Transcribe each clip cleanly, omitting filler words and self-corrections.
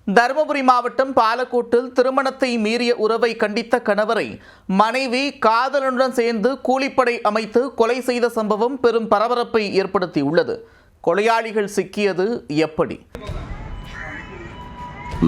தருமபுரி மாவட்டம் பாலக்கோட்டில் திருமணத்தை மீறிய உறவை கண்டித்த கணவரை மனைவி காதலனுடன் சேர்ந்து கூலிப்படை அமைத்து கொலை செய்த சம்பவம் பெரும் பரபரப்பை ஏற்படுத்தியுள்ளது. கொலையாளிகள் சிக்கியது எப்படி?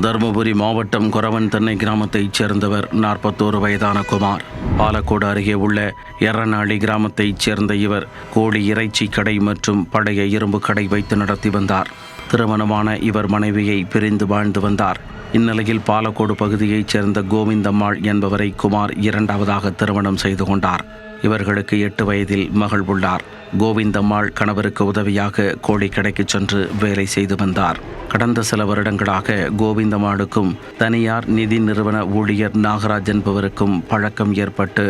தருமபுரி மாவட்டம் கொரவன் தென்னை கிராமத்தைச் சேர்ந்தவர் 41 வயதான குமார். பாலக்கோடு அருகே உள்ள எரநாளி கிராமத்தைச் சேர்ந்த இவர் கோழி இறைச்சி கடை மற்றும் பழைய இரும்பு கடை வைத்து நடத்தி வந்தார். திருமணமான இவர் மனைவியை பிரிந்து வாழ்ந்து வந்தார். இந்நிலையில் பாலக்கோடு பகுதியைச் சேர்ந்த கோவிந்தம்மாள் என்பவரை குமார் இரண்டாவதாக திருமணம் செய்து கொண்டார். இவர்களுக்கு 8 வயதில் மகள் உள்ளார். கோவிந்தம்மாள் கணவருக்கு உதவியாக கோழி கடைக்கு சென்று வேலை செய்து வந்தார். கடந்த சில வருடங்களாக கோவிந்தம்மாளுக்கும் தனியார் நிதி நிறுவன ஊழியர் நாகராஜ் என்பவருக்கும் பழக்கம் ஏற்பட்டு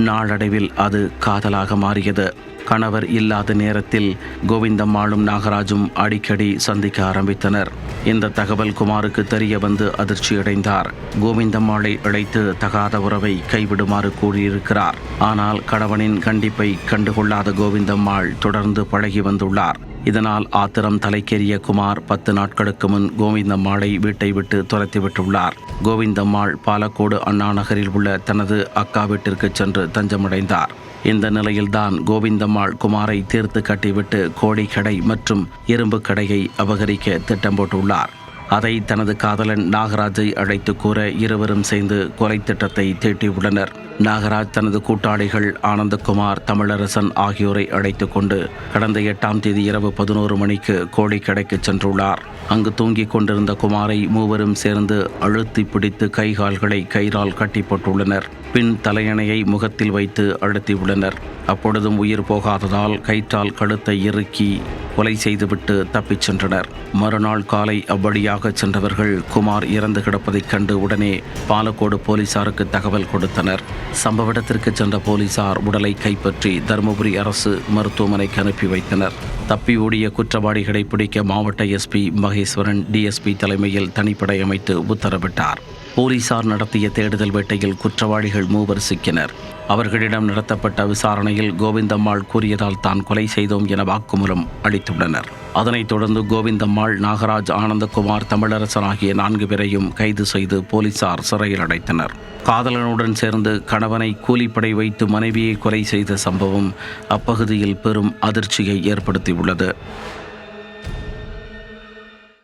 நாளடைவில் அது காதலாக மாறியது. கணவர் இல்லாத நேரத்தில் கோவிந்தம்மாளும் நாகராஜும் அடிக்கடி சந்திக்க ஆரம்பித்தனர். இந்த தகவல் குமாருக்கு தெரிய வந்து அதிர்ச்சியடைந்தார். கோவிந்தம்மாளை அழைத்து தகாத உறவை கைவிடுமாறு கூறியிருக்கிறார். ஆனால் கணவனின் கண்டிப்பை கண்டுகொள்ளாத கோவிந்தம்மாள் தொடர்ந்து பழகி வந்துள்ளார். இதனால் ஆத்திரம் தலைக்கேறிய குமார் 10 நாட்களுக்கு முன் கோவிந்தம்மாளை வீட்டை விட்டு துரத்திவிட்டுள்ளார். கோவிந்தம்மாள் பாலக்கோடு அண்ணா நகரில் உள்ள தனது அக்கா வீட்டிற்கு சென்று தஞ்சமடைந்தார். இந்த நிலையில்தான் கோவிந்தம்மாள் குமாரை தீர்த்து கட்டிவிட்டு கோழி கடை மற்றும் இரும்பு கடையை அபகரிக்க திட்டம் போட்டுள்ளார். அதை தனது காதலன் நாகராஜை அழைத்து கூற இருவரும் சேர்ந்து கொலை திட்டத்தை தீட்டியுள்ளனர். நாகராஜ் தனது கூட்டாளிகள் ஆனந்தகுமார், தமிழரசன் ஆகியோரை அழைத்து கொண்டு கடந்த 8ஆம் தேதி இரவு 11 மணிக்கு கோழி கடைக்கு சென்றுள்ளார். அங்கு தூங்கிக் கொண்டிருந்த குமாரை மூவரும் சேர்ந்து அழுத்தி பிடித்து கைகால்களை கயிறால் கட்டி போட்டுள்ளனர். பின் தலையணையை முகத்தில் வைத்து அழுத்தியுள்ளனர். அப்பொழுதும் உயிர் போகாததால் கயிற்றால் கழுத்தை இறுக்கி கொலை செய்துவிட்டு தப்பிச் சென்றனர். மறுநாள் காலை அவ்வழியாக சென்றவர்கள் குமார் இறந்து கிடப்பதைக் கண்டு உடனே பாலக்கோடு போலீசாருக்கு தகவல் கொடுத்தனர். சம்பவ இடத்திற்கு சென்ற போலீசார் உடலை கைப்பற்றி தருமபுரி அரசு மருத்துவமனைக்கு அனுப்பி வைத்தனர். தப்பி ஓடிய குற்றவாளிகளை பிடிக்க மாவட்ட எஸ்பி மகேஸ்வரன் டிஎஸ்பி தலைமையில் தனிப்படை அமைத்து உத்தரவிட்டார். போலீசார் நடத்திய தேடுதல் வேட்டையில் குற்றவாளிகள் 3 சிக்கினர். அவர்களிடம் நடத்தப்பட்ட விசாரணையில் கோவிந்தம்மாள் கூறியதால் தான் கொலை செய்தோம் என வாக்குமூலம் அளித்துள்ளனர். அதனைத் தொடர்ந்து கோவிந்தம்மாள், நாகராஜ், ஆனந்தகுமார், தமிழரசன் ஆகிய 4 பேரையும் கைது செய்து போலீசார் சிறையில் அடைத்தனர். காதலனுடன் சேர்ந்து கணவனை கூலிப்படை வைத்து மனைவியை கொலை செய்த சம்பவம் அப்பகுதியில் பெரும் அதிர்ச்சியை ஏற்படுத்தியுள்ளது.